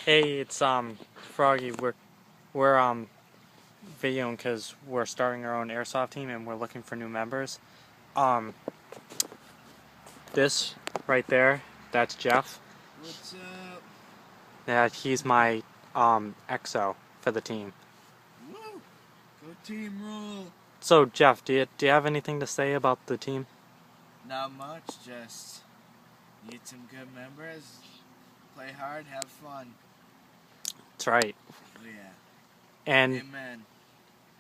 Hey, it's Froggy. We're videoing because we're starting our own airsoft team and we're looking for new members. Um, this right there, that's Jeff. What's up? Yeah, he's my exo for the team. Woo! Go team rule! So Jeff, do you have anything to say about the team? Not much, just need some good members. Play hard, have fun. That's right. Oh yeah. And Amen.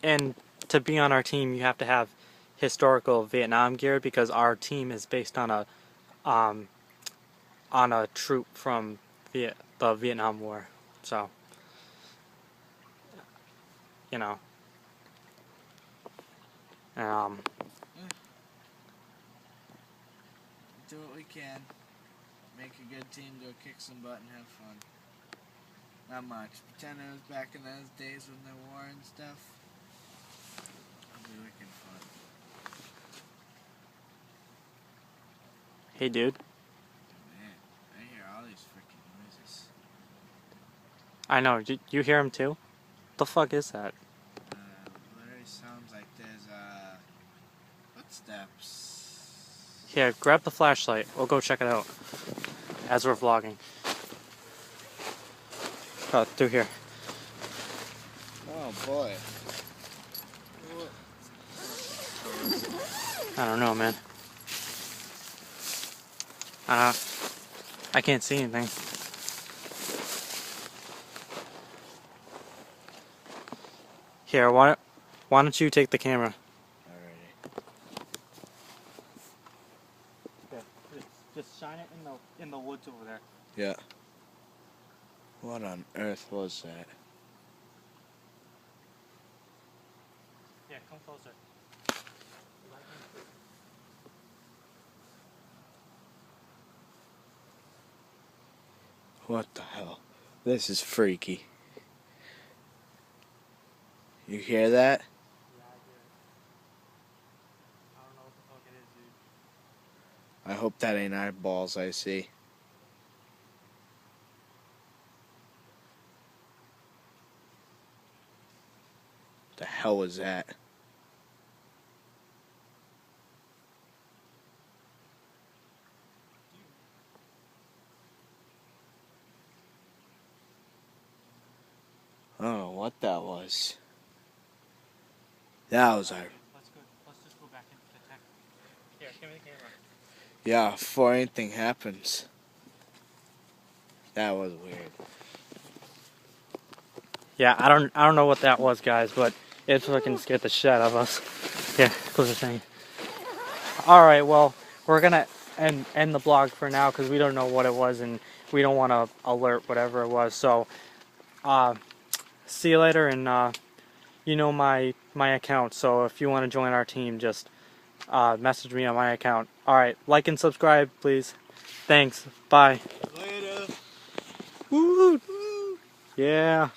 and to be on our team, you have to have historical Vietnam gear because our team is based um on a troop from the Vietnam War. So, you know. Um, Do what we can. Make a good team, go kick some butt and have fun. Not much. Pretend it was back in those days when there war and stuff. It'll be wicked fun. hey dude. Man, I hear all these freaking noises. I know, you hear him too? What the fuck is that? Literally sounds like there's footsteps. Here, grab the flashlight. We'll go check it out. As we're vlogging. Through here. Oh boy. I don't know, man. I can't see anything. Here, why don't you take the camera? Alrighty. Yeah, just shine it in the woods over there. Yeah. What on earth was that? Yeah, come closer. What the hell? This is freaky. You hear that? Yeah, I hear it. I don't know what the fuck it is, dude. I hope that ain't eyeballs I see. The hell was that? I don't know what that was. That was our... Let's just go back into the tech. Here, give me the camera. Yeah, before anything happens. That was weird. Yeah, I don't know what that was, guys, but it fucking scared the shit out of us. Yeah, close the thing. All right, well, we're gonna end the vlog for now because we don't know what it was and we don't want to alert whatever it was. So, see you later, and you know my account. So if you want to join our team, just message me on my account. All right, like and subscribe, please. Thanks. Bye. Later. Woo! Yeah.